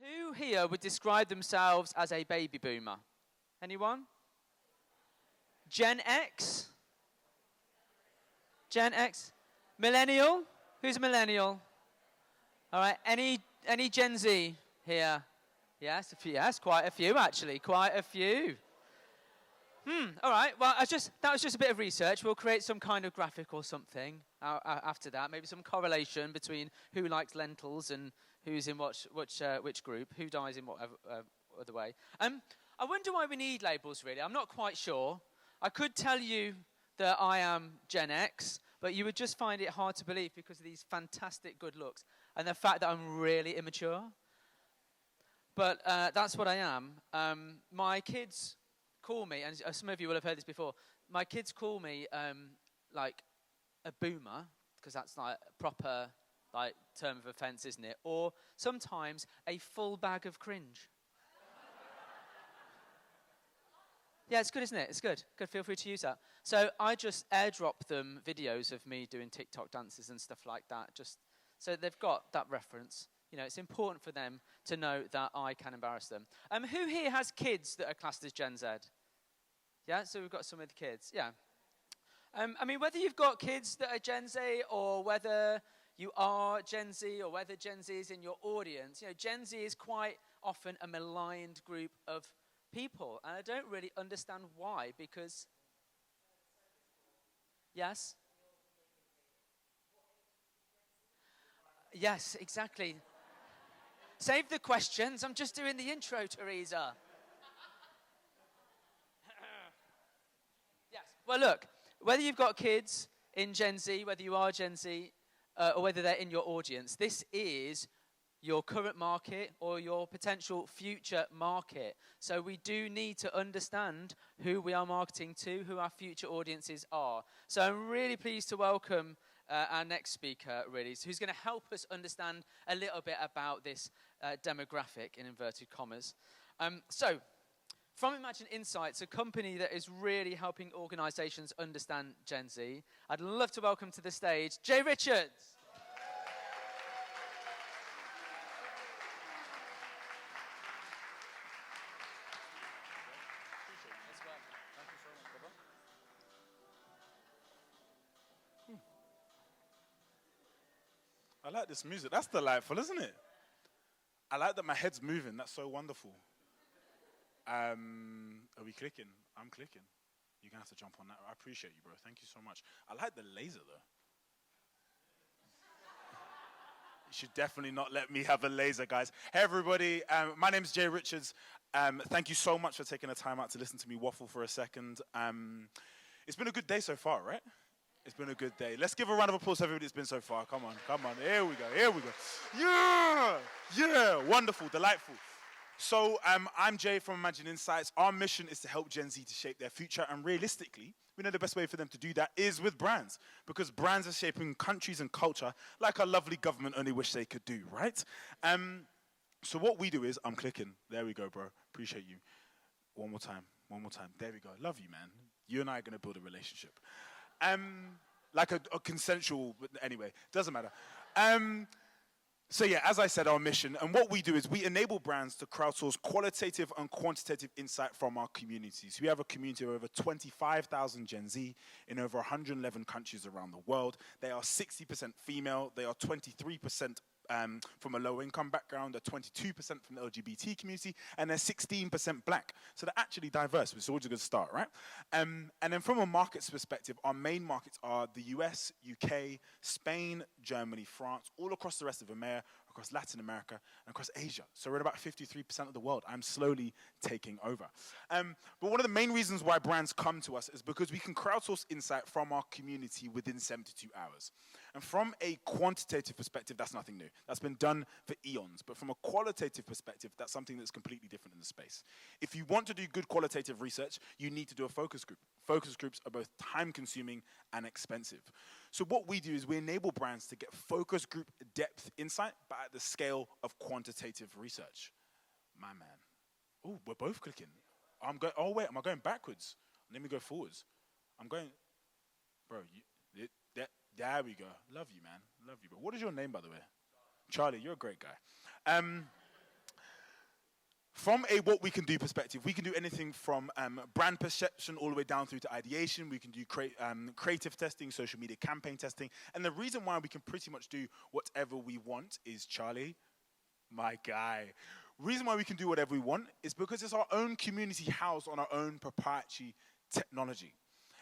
Who here would describe themselves as a baby boomer? Anyone? Gen X? Gen X? Millennial? Who's a millennial? All right. Any Gen Z here? Yes, a few. Yes, quite a few actually. Quite a few. All right. Well, that was just a bit of research. We'll create some kind of graphic or something after that. Maybe some correlation between who likes lentils and who's in which group, who dies in what other way. I wonder why we need labels. Really, I'm not quite sure. I could tell you that I am Gen X, but you would just find it hard to believe because of these fantastic good looks and the fact that I'm really immature. But that's what I am. My kids call me, and some of you will have heard this before, my kids call me like a boomer, because that's like a proper like term of offence, isn't it? Or sometimes a full bag of cringe. Yeah, it's good, isn't it? It's good. Good, feel free to use that. So I just airdrop them videos of me doing TikTok dances and stuff like that, just so they've got that reference. You know, it's important for them to know that I can embarrass them. Who here has kids that are classed as Gen Z? Yeah, so we've got some with kids. Yeah. I mean, whether you've got kids that are Gen Z or whether you are Gen Z or whether Gen Z is in your audience, you know, Gen Z is quite often a maligned group of people. And I don't really understand why, because... Yes? Yes, exactly. Save the questions. I'm just doing the intro, Teresa. Yes. Well, look, whether you've got kids in Gen Z, whether you are Gen Z, or whether they're in your audience, this is your current market or your potential future market. So we do need to understand who we are marketing to, who our future audiences are. So I'm really pleased to welcome our next speaker, really, who's going to help us understand a little bit about this demographic, in inverted commas. So, from Imagine Insights, a company that is really helping organizations understand Gen Z, I'd love to welcome to the stage Jay Richards. I like this music. That's delightful, isn't it? I like that my head's moving. That's so wonderful. Are we clicking? I'm clicking. You're going to have to jump on that. I appreciate you, bro. Thank you so much. I like the laser, though. You should definitely not let me have a laser, guys. Hey, everybody. My name's Jay Richards. Thank you so much for taking the time out to listen to me waffle for a second. It's been a good day so far, right? It's been a good day. Let's give a round of applause to everybody that's been so far. Come on, come on. Here we go, here we go. Yeah, yeah, wonderful, delightful. So I'm Jay from Imagine Insights. Our mission is to help Gen Z to shape their future. And realistically, we know the best way for them to do that is with brands. Because brands are shaping countries and culture like our lovely government only wish they could do, right? So what we do is, I'm clicking. There we go, bro. Appreciate you. One more time, one more time. There we go. Love you, man. You and I are going to build a relationship. Like a consensual, but anyway, doesn't matter. So yeah, as I said, our mission, and what we do is we enable brands to crowdsource qualitative and quantitative insight from our communities. We have a community of over 25,000 Gen Z in over 111 countries around the world. They are 60% female. They are 23% from a low-income background, they're 22% from the LGBT community, and they're 16% black. So they're actually diverse, which is always a good start, right? And then from a markets perspective, our main markets are the US, UK, Spain, Germany, France, all across the rest of EMEA, across Latin America, and across Asia. So we're at about 53% of the world. I'm slowly taking over. But one of the main reasons why brands come to us is because we can crowdsource insight from our community within 72 hours. And from a quantitative perspective, that's nothing new. That's been done for eons. But from a qualitative perspective, that's something that's completely different in the space. If you want to do good qualitative research, you need to do a focus group. Focus groups are both time-consuming and expensive. So what we do is we enable brands to get focus group depth insight, but at the scale of quantitative research. My man. Oh, we're both clicking. Oh, wait, am I going backwards? Let me go forwards. I'm going, bro, there we go. Love you, man. Love you, bro. What is your name, by the way? Charlie, you're a great guy. From a what we can do perspective, we can do anything from brand perception all the way down through to ideation. We can do creative testing, social media campaign testing. And the reason why we can pretty much do whatever we want is, Charlie, my guy. Reason why we can do whatever we want is because it's our own community housed on our own proprietary technology.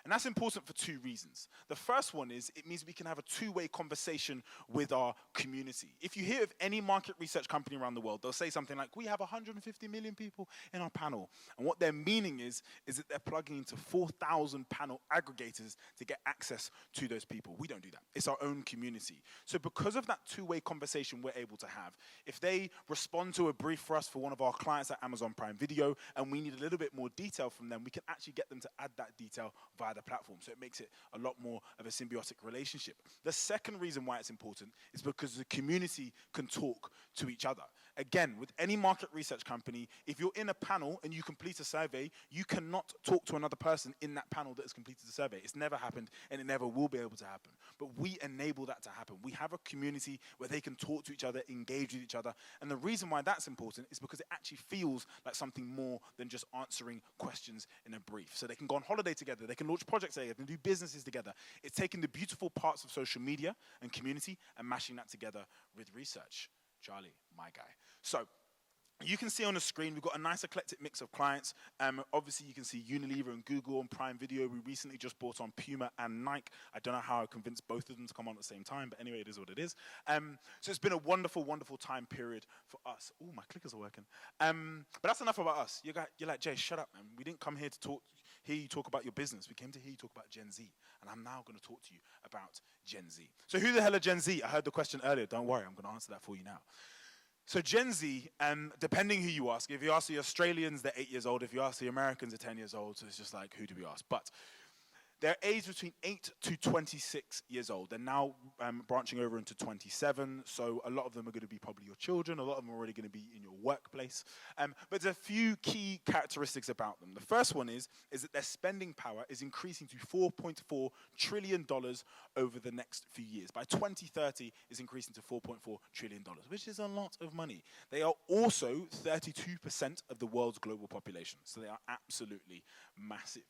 And that's important for two reasons. The first one is it means we can have a two-way conversation with our community. If you hear of any market research company around the world, they'll say something like, we have 150 million people in our panel. And what their meaning is that they're plugging into 4,000 panel aggregators to get access to those people. We don't do that. It's our own community. So because of that two-way conversation we're able to have, if they respond to a brief for us for one of our clients at Amazon Prime Video, and we need a little bit more detail from them, we can actually get them to add that detail via the platform. So it makes it a lot more of a symbiotic relationship. The second reason why it's important is because the community can talk to each other. Again, with any market research company, if you're in a panel and you complete a survey, you cannot talk to another person in that panel that has completed the survey. It's never happened and it never will be able to happen. But we enable that to happen. We have a community where they can talk to each other, engage with each other. And the reason why that's important is because it actually feels like something more than just answering questions in a brief. So they can go on holiday together, they can launch projects together, and do businesses together. It's taking the beautiful parts of social media and community and mashing that together with research. Charlie, my guy. So you can see on the screen, we've got a nice eclectic mix of clients. Obviously, you can see Unilever and Google and Prime Video. We recently just brought on Puma and Nike. I don't know how I convinced both of them to come on at the same time, but anyway, it is what it is. So it's been a wonderful, wonderful time period for us. Oh, my clickers are working. But that's enough about us. You're like, Jay, shut up, man. We didn't come here to hear you talk about your business. We came to hear you talk about Gen Z. And I'm now going to talk to you about Gen Z. So who the hell are Gen Z? I heard the question earlier. Don't worry, I'm going to answer that for you now. So Gen Z, depending who you ask, if you ask the Australians, they're 8 years old. If you ask the Americans, they're 10 years old. So it's just like, who do we ask? But they're aged between 8 to 26 years old. They're now branching over into 27. So a lot of them are going to be probably your children. A lot of them are already going to be in your workplace. But there's a few key characteristics about them. The first one is that their spending power is increasing to $4.4 trillion over the next few years. By 2030, it's increasing to $4.4 trillion, which is a lot of money. They are also 32% of the world's global population. So they are absolutely massive.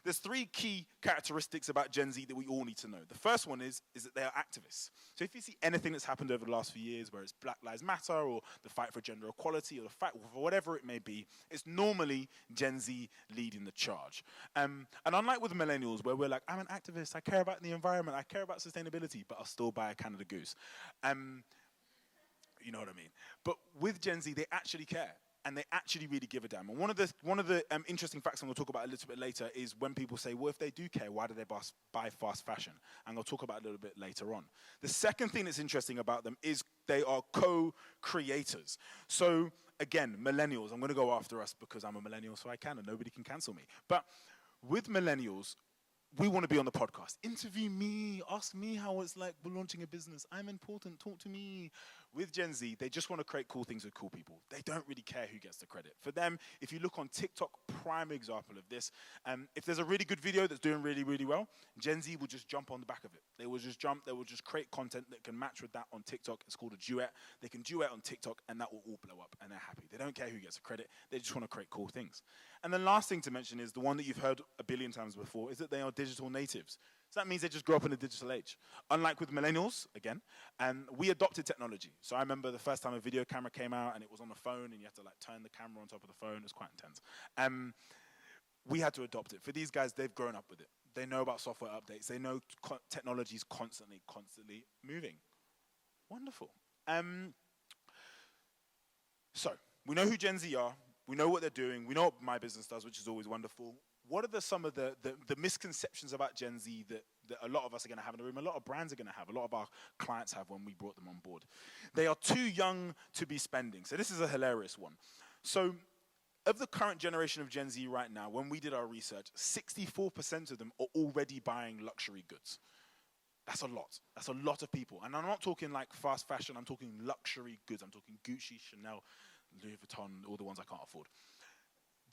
There's three key characteristics about Gen Z that we all need to know. The first one is that they are activists. So if you see anything that's happened over the last few years, where it's Black Lives Matter or the fight for gender equality or the fight for whatever it may be, it's normally Gen Z leading the charge. And unlike with millennials, where we're like, I'm an activist, I care about the environment, I care about sustainability, but I'll still buy a Canada Goose. You know what I mean? But with Gen Z, they actually care. And they actually really give a damn. And one of the interesting facts I'm going to talk about a little bit later is when people say, well, if they do care, why do they buy fast fashion? And I'll talk about it a little bit later on. The second thing that's interesting about them is they are co-creators. So again, millennials, I'm going to go after us because I'm a millennial, so I can, and nobody can cancel me. But with millennials, we want to be on the podcast. Interview me, ask me how it's like launching a business. I'm important, talk to me. With Gen Z, they just want to create cool things with cool people. They don't really care who gets the credit. For them, if you look on TikTok, prime example of this, if there's a really good video that's doing really, really well, Gen Z will just jump on the back of it. They will just create content that can match with that on TikTok. It's called a duet. They can duet on TikTok, and that will all blow up, and they're happy. They don't care who gets the credit. They just want to create cool things. And the last thing to mention is the one that you've heard a billion times before, is that they are digital natives. So that means they just grew up in a digital age. Unlike with millennials, again, we adopted technology. So I remember the first time a video camera came out and it was on the phone and you had to like turn the camera on top of the phone. It was quite intense. We had to adopt it. For these guys, they've grown up with it. They know about software updates. They know technology is constantly moving. Wonderful. So we know who Gen Z are. We know what they're doing. We know what My Business does, which is always wonderful. What are some of the misconceptions about Gen Z that a lot of us are going to have in the room, a lot of brands are going to have, a lot of our clients have when we brought them on board? They are too young to be spending. So this is a hilarious one. So of the current generation of Gen Z right now, when we did our research, 64% of them are already buying luxury goods. That's a lot. That's a lot of people. And I'm not talking like fast fashion. I'm talking luxury goods. I'm talking Gucci, Chanel, Louis Vuitton, all the ones I can't afford.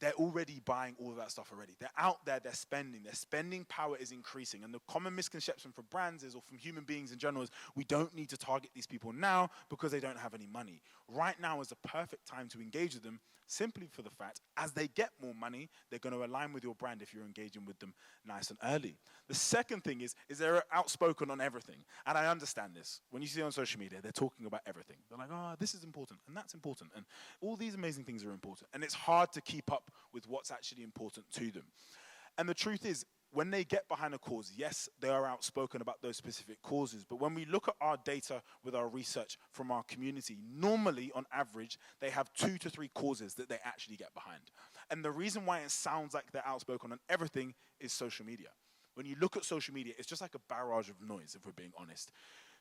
they're already buying all of that stuff already. They're out there, they're spending. Their spending power is increasing. And the common misconception for brands is, or from human beings in general, is we don't need to target these people now because they don't have any money. Right now is the perfect time to engage with them, simply for the fact, as they get more money, they're going to align with your brand if you're engaging with them nice and early. The second thing is they're outspoken on everything. And I understand this. When you see on social media, they're talking about everything. They're like, oh, this is important, and that's important, and all these amazing things are important. And it's hard to keep up with what's actually important to them. And the truth is, when they get behind a cause, yes, they are outspoken about those specific causes. But when we look at our data with our research from our community, normally, on average, they have 2 to 3 causes that they actually get behind. And the reason why it sounds like they're outspoken on everything is social media. When you look at social media, it's just like a barrage of noise, if we're being honest.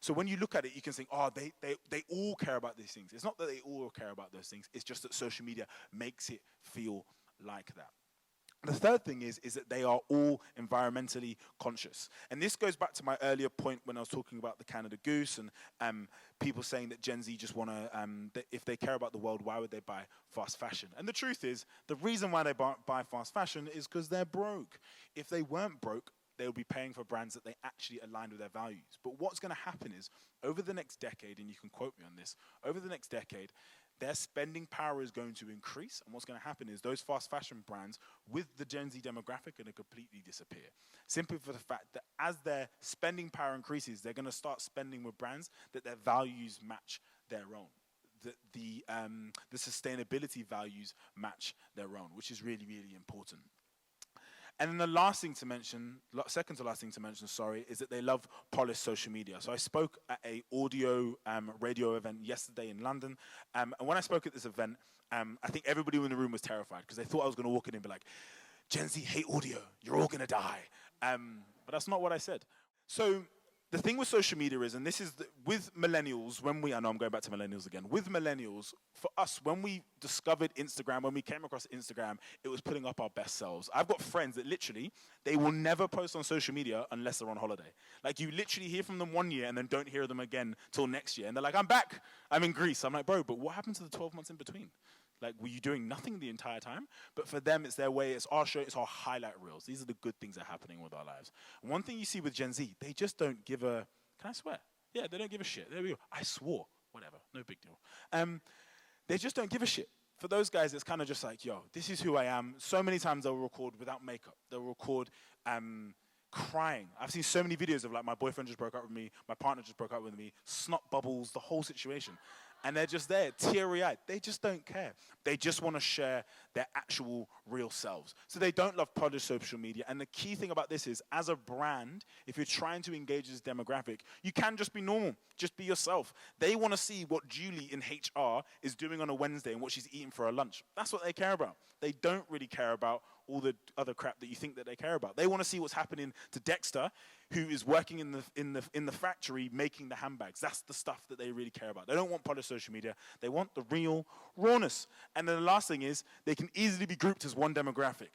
So when you look at it, you can think, oh, they all care about these things. It's not that they all care about those things. It's just that social media makes it feel like that. The third thing is that they are all environmentally conscious. And this goes back to my earlier point when I was talking about the Canada Goose and people saying that Gen Z just want to, if they care about the world, why would they buy fast fashion? And the truth is, the reason why they buy fast fashion is because they're broke. If they weren't broke, they would be paying for brands that they actually aligned with their values. But what's going to happen is, over the next decade, and you can quote me on this, over the next decade, their spending power is going to increase, and what's going to happen is those fast fashion brands with the Gen Z demographic are going to completely disappear. Simply for the fact that as their spending power increases, they're going to start spending with brands that their values match their own. The sustainability values match their own, which is really, really important. And then the last thing to mention, second to last thing to mention, is that they love polished social media. So I spoke at a audio radio event yesterday in London. And when I spoke at this event, I think everybody in the room was terrified because they thought I was going to walk in and be like, Gen Z hate audio, you're all going to die. But that's not what I said. So the thing with social media is, and this is with millennials, I know I'm going back to millennials again. With millennials, for us, when we discovered Instagram, when we came across Instagram, it was putting up our best selves. I've got friends that literally, they will never post on social media unless they're on holiday. Like, you literally hear from them one year and then don't hear them again till next year. And they're like, I'm back, I'm in Greece. I'm like, bro, but what happened to the 12 months in between? Like, were you doing nothing the entire time? But for them, it's their way, it's our show, it's our highlight reels. These are the good things that are happening with our lives. One thing you see with Gen Z, they just don't give a, can I swear? Yeah, they don't give a shit. There we go. I swore. Whatever, no big deal. They just don't give a shit. For those guys, it's kind of just like, yo, this is who I am. So many times they'll record without makeup. They'll record crying. I've seen so many videos of, like, my boyfriend just broke up with me, my partner just broke up with me, snot bubbles, the whole situation. And they're just there, teary-eyed. They just don't care. They just want to share their actual real selves. So they don't love polished social media. And the key thing about this is, as a brand, if you're trying to engage this demographic, you can just be normal. Just be yourself. They want to see what Julie in HR is doing on a Wednesday and what she's eating for her lunch. That's what they care about. They don't really care about all the other crap that you think that they care about. They want to see what's happening to Dexter, who is working in the factory making the handbags. That's the stuff that they really care about. They don't want polished social media. They want the real rawness. And then the last thing is, they can easily be grouped as one demographic.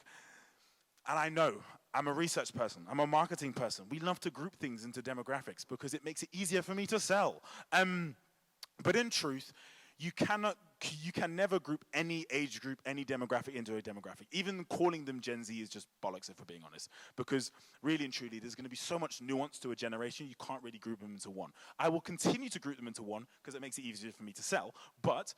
And I know, I'm a research person. I'm a marketing person. We love to group things into demographics because it makes it easier for me to sell. But in truth, you can never group any age group, any demographic into a demographic. Even calling them Gen Z is just bollocks, if we're being honest. Because really and truly, there's going to be so much nuance to a generation, you can't really group them into one. I will continue to group them into one because it makes it easier for me to sell. But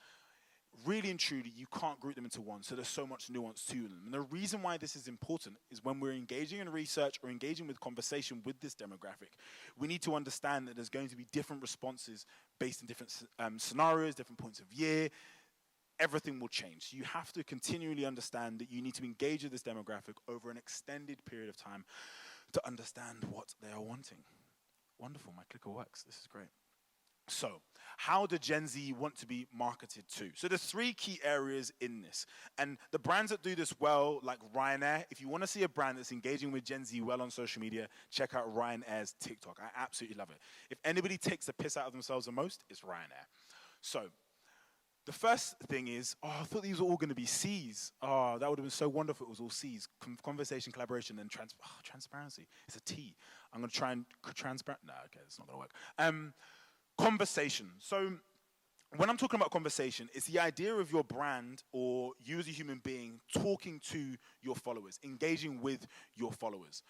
really and truly, you can't group them into one, so there's so much nuance to them. And the reason why this is important is when we're engaging in research or engaging with conversation with this demographic, we need to understand that there's going to be different responses based in different scenarios, different points of year. Everything will change. So you have to continually understand that you need to engage with this demographic over an extended period of time to understand what they are wanting. Wonderful, my clicker works. This is great. So, how do Gen Z want to be marketed to? So there's 3 key areas in this. And the brands that do this well, like Ryanair, if you want to see a brand that's engaging with Gen Z well on social media, check out Ryanair's TikTok. I absolutely love it. If anybody takes the piss out of themselves the most, it's Ryanair. So, the first thing is, I thought these were all going to be C's. That would have been so wonderful if it was all C's. Conversation, collaboration, and transparency. It's a T. I'm going to try and transparent. No, okay, it's not going to work. Conversation. So when I'm talking about conversation, it's the idea of your brand or you as a human being talking to your followers, engaging with your followers.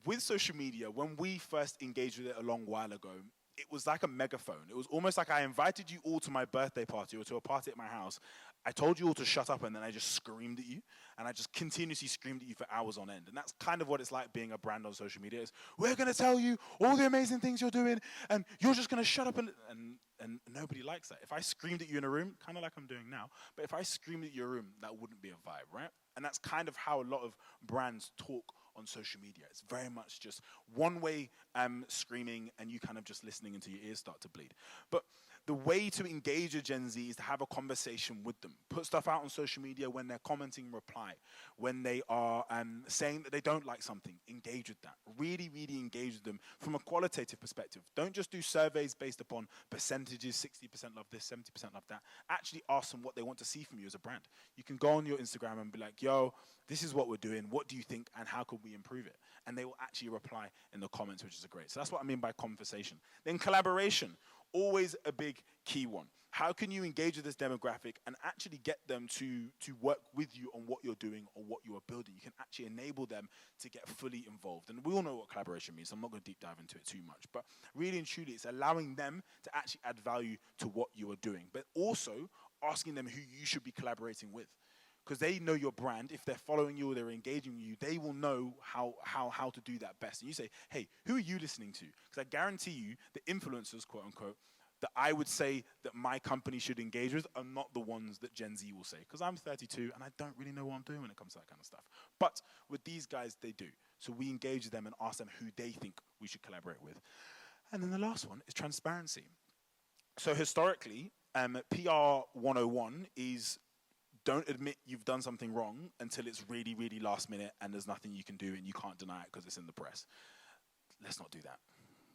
With social media, when we first engaged with it a long while ago, it was like a megaphone. It was almost like I invited you all to my birthday party or to a party at my house. I told you all to shut up, and then I just screamed at you, and I just continuously screamed at you for hours on end. And that's kind of what it's like being a brand on social media. Is we're going to tell you all the amazing things you're doing, and you're just going to shut up, and nobody likes that. If I screamed at you in a room, kind of like I'm doing now, but if I screamed at your room, that wouldn't be a vibe, right? And that's kind of how a lot of brands talk on social media. It's very much just one way screaming and you kind of just listening until your ears start to bleed. But the way to engage a Gen Z is to have a conversation with them. Put stuff out on social media when they're commenting, reply. When they are saying that they don't like something, engage with that. Really, really engage with them from a qualitative perspective. Don't just do surveys based upon percentages, 60% love this, 70% love that. Actually ask them what they want to see from you as a brand. You can go on your Instagram and be like, yo, this is what we're doing. What do you think and how could we improve it? And they will actually reply in the comments, which is great. So that's what I mean by conversation. Then collaboration. Always a big key one. How can you engage with this demographic and actually get them to work with you on what you're doing or what you are building? You can actually enable them to get fully involved. And we all know what collaboration means. So I'm not going to deep dive into it too much. But really and truly, it's allowing them to actually add value to what you are doing. But also asking them who you should be collaborating with. Because they know your brand. If they're following you or they're engaging with you, they will know how to do that best. And you say, hey, who are you listening to? Because I guarantee you, the influencers, quote unquote, that I would say that my company should engage with are not the ones that Gen Z will say. Because I'm 32 and I don't really know what I'm doing when it comes to that kind of stuff. But with these guys, they do. So we engage with them and ask them who they think we should collaborate with. And then the last one is transparency. So historically, PR 101 is don't admit you've done something wrong until it's really, really last minute and there's nothing you can do and you can't deny it because it's in the press. Let's not do that.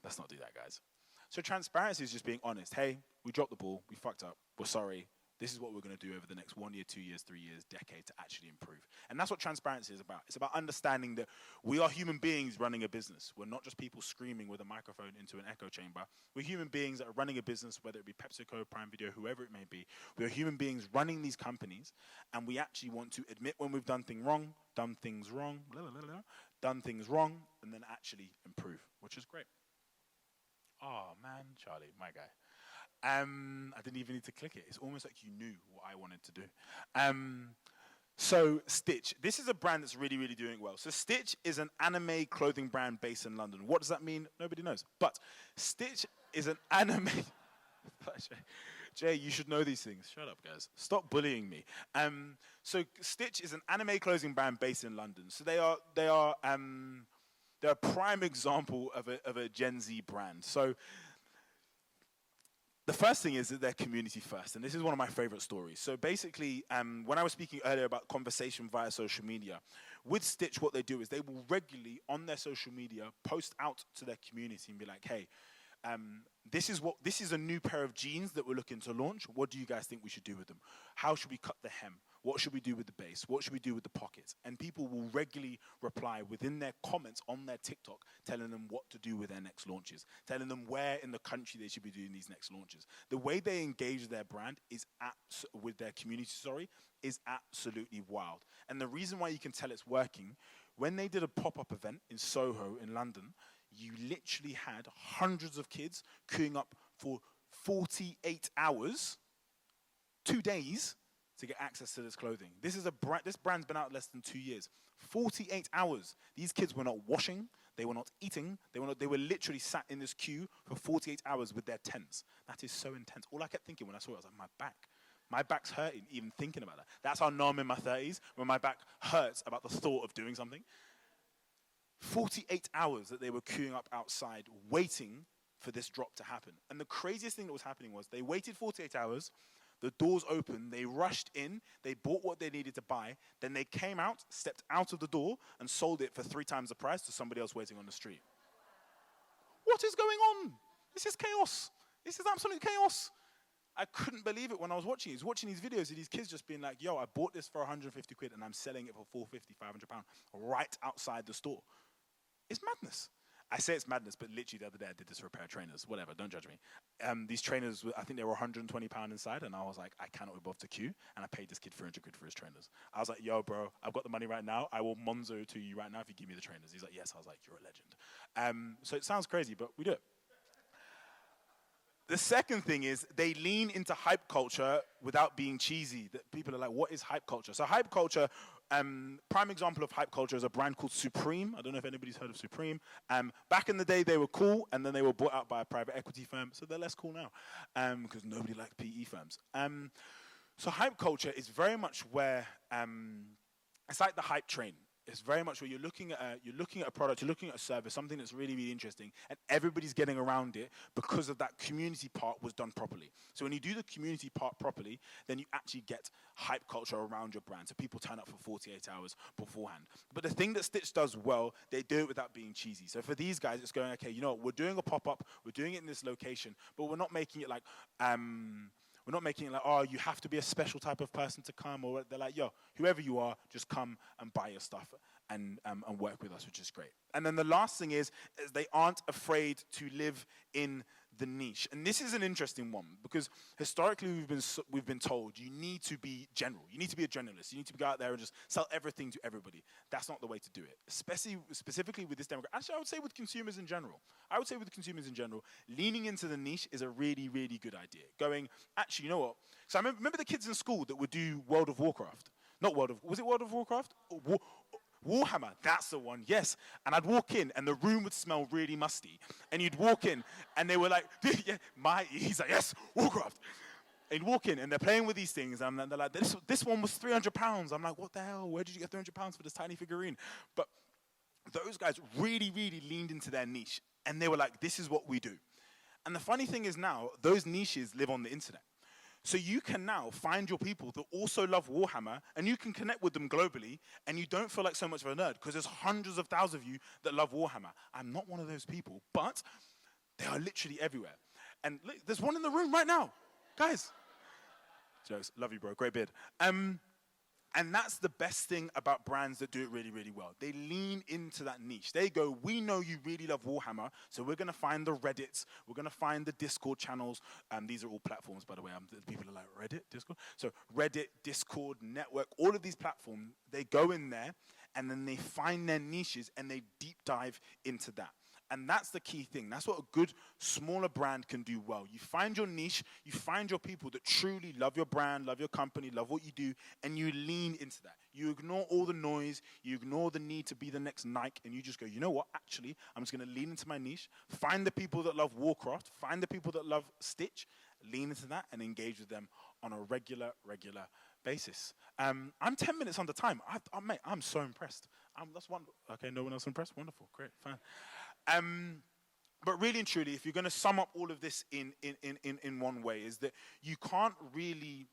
Let's not do that, guys. So transparency is just being honest. Hey, we dropped the ball. We fucked up. We're sorry. This is what we're going to do over the next 1 year, 2 years, 3 years, decade to actually improve. And that's what transparency is about. It's about understanding that we are human beings running a business. We're not just people screaming with a microphone into an echo chamber. We're human beings that are running a business, whether it be PepsiCo, Prime Video, whoever it may be. We are human beings running these companies, and we actually want to admit when we've done things wrong, done things wrong, and then actually improve, which is great. Oh, man, Charlie, my guy. I didn't even need to click it. It's almost like you knew what I wanted to do. So Stitch, this is a brand that's really, really doing well. So Stitch is an anime clothing brand based in London. What does that mean? Nobody knows. But Stitch is an anime... Jay, you should know these things. Shut up, guys. Stop bullying me. So Stitch is an anime clothing brand based in London. So they're a prime example of a Gen Z brand. So the first thing is that they're community first, and this is one of my favorite stories. So basically, when I was speaking earlier about conversation via social media, with Stitch, what they do is they will regularly, on their social media, post out to their community and be like, hey, this is a new pair of jeans that we're looking to launch. What do you guys think we should do with them? How should we cut the hem? What should we do with the base? What should we do with the pockets? And people will regularly reply within their comments on their TikTok, telling them what to do with their next launches, telling them where in the country they should be doing these next launches. The way they engage their brand with their community, is absolutely wild. And the reason why you can tell it's working, when they did a pop-up event in Soho in London, you literally had hundreds of kids queuing up for 48 hours, 2 days, to get access to this clothing. This brand's been out less than 2 years. 48 hours. These kids were not washing, they were not eating, they were literally sat in this queue for 48 hours with their tents. That is so intense. All I kept thinking when I saw it, I was like, my back. My back's hurting even thinking about that. That's how now I'm in my 30s, when my back hurts about the thought of doing something. 48 hours that they were queuing up outside, waiting for this drop to happen. And the craziest thing that was happening was they waited 48 hours, the doors opened, they rushed in, they bought what they needed to buy, then they came out, stepped out of the door, and sold it for 3 times the price to somebody else waiting on the street. What is going on? This is chaos. This is absolute chaos. I couldn't believe it when I was watching these videos of these kids just being like, yo, I bought this for 150 quid and I'm selling it for 450, 500 pounds right outside the store. It's madness. I say it's madness, but literally the other day I did this for a pair of trainers. Whatever, don't judge me. These trainers, I think they were £120 inside, and I was like, I cannot be bothered to queue, and I paid this kid 300 quid for his trainers. I was like, yo, bro, I've got the money right now. I will Monzo to you right now if you give me the trainers. He's like, yes. I was like, you're a legend. So it sounds crazy, but we do it. The second thing is they lean into hype culture without being cheesy. That people are like, what is hype culture? So hype culture, prime example of hype culture is a brand called Supreme. I don't know if anybody's heard of Supreme. Back in the day, they were cool, and then they were bought out by a private equity firm, so they're less cool now because nobody likes PE firms. So hype culture is very much where it's like the hype train. It's very much where you're looking at a product, you're looking at a service, something that's really, really interesting, and everybody's getting around it because of that community part was done properly. So when you do the community part properly, then you actually get hype culture around your brand. So people turn up for 48 hours beforehand. But the thing that Stitch does well, they do it without being cheesy. So for these guys, it's going, okay, you know what, we're doing a pop-up, we're doing it in this location, but we're not making it like, oh, you have to be a special type of person to come, or they're like, yo, whoever you are, just come and buy your stuff and work with us, which is great. And then the last thing is they aren't afraid to live in the niche. And this is an interesting one because historically we've been told you need to be general. You need to be a generalist. You need to go out there and just sell everything to everybody. That's not the way to do it, specifically with this demographic. Actually, I would say with consumers in general. Leaning into the niche is a really, really good idea. Going, actually, you know what? So I remember the kids in school that would do World of Warcraft. Was it World of Warcraft? Warhammer, that's the one, yes. And I'd walk in, and the room would smell really musty. And you'd walk in, and they were like, yeah, he's like, yes, Warcraft. And you'd walk in, and they're playing with these things, and they're like, this one was £300. I'm like, what the hell? Where did you get £300 for this tiny figurine? But those guys really, really leaned into their niche, and they were like, this is what we do. And the funny thing is now, those niches live on the internet. So you can now find your people that also love Warhammer, and you can connect with them globally, and you don't feel like so much of a nerd, because there's hundreds of thousands of you that love Warhammer. I'm not one of those people, but they are literally everywhere. And look, there's one in the room right now. Guys. Jokes. Love you, bro. Great beard. And that's the best thing about brands that do it really, really well. They lean into that niche. They go, we know you really love Warhammer, so we're going to find the Reddits, we're going to find the Discord channels. These are all platforms, by the way. People are like, Reddit, Discord? So Reddit, Discord, Network, all of these platforms, they go in there, and then they find their niches, and they deep dive into that. And that's the key thing. That's what a good, smaller brand can do well. You find your niche, you find your people that truly love your brand, love your company, love what you do, and you lean into that. You ignore all the noise, you ignore the need to be the next Nike, and you just go, you know what, actually, I'm just going to lean into my niche, find the people that love Warcraft, find the people that love Stitch, lean into that, and engage with them on a regular basis. I'm 10 minutes under time. Mate, I'm so impressed. That's one. Okay, no one else impressed? Wonderful, great, fine. But really and truly, if you're going to sum up all of this in one way, is that you can't really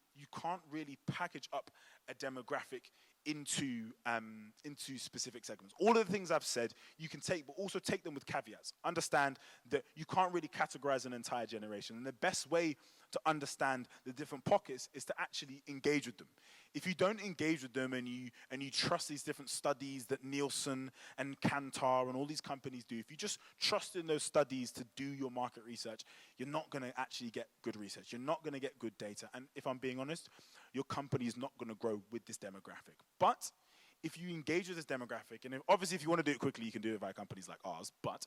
package up a demographic into specific segments. All of the things I've said, you can take, but also take them with caveats. Understand that you can't really categorize an entire generation, and the best way to understand the different pockets is to actually engage with them. If you don't engage with them and you trust these different studies that Nielsen and Kantar and all these companies do, if you just trust in those studies to do your market research, you're not going to actually get good research. You're not going to get good data. And if I'm being honest, your company is not going to grow with this demographic. But if you engage with this demographic, and obviously if you want to do it quickly, you can do it via companies like ours, but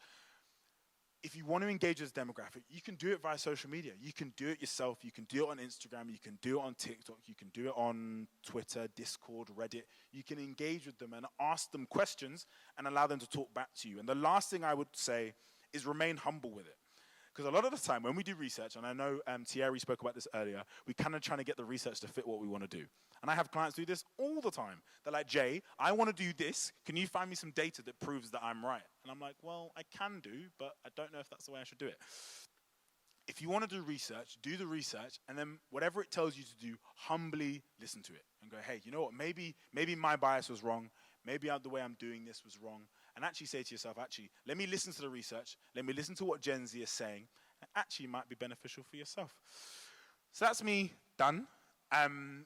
if you want to engage with this demographic, you can do it via social media. You can do it yourself. You can do it on Instagram. You can do it on TikTok. You can do it on Twitter, Discord, Reddit. You can engage with them and ask them questions and allow them to talk back to you. And the last thing I would say is remain humble with it. Because a lot of the time when we do research, and I know Thierry spoke about this earlier, we kind of trying to get the research to fit what we want to do. And I have clients do this all the time. They're like, Jay, I want to do this. Can you find me some data that proves that I'm right? And I'm like, well, I can do, but I don't know if that's the way I should do it. If you want to do the research, and then whatever it tells you to do, humbly listen to it and go, hey, you know what, maybe my bias was wrong. Maybe the way I'm doing this was wrong. And actually say to yourself, actually, let me listen to the research. Let me listen to what Gen Z is saying. It actually might be beneficial for yourself. So that's me done.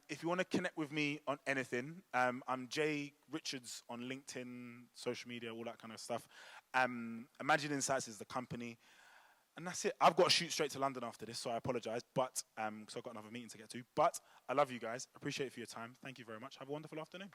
If you want to connect with me on anything, I'm Jay Richards on LinkedIn, social media, all that kind of stuff. Imagine Insights is the company. And that's it. I've got to shoot straight to London after this, so I apologize, but because I've got another meeting to get to. But I love you guys. Appreciate it for your time. Thank you very much. Have a wonderful afternoon.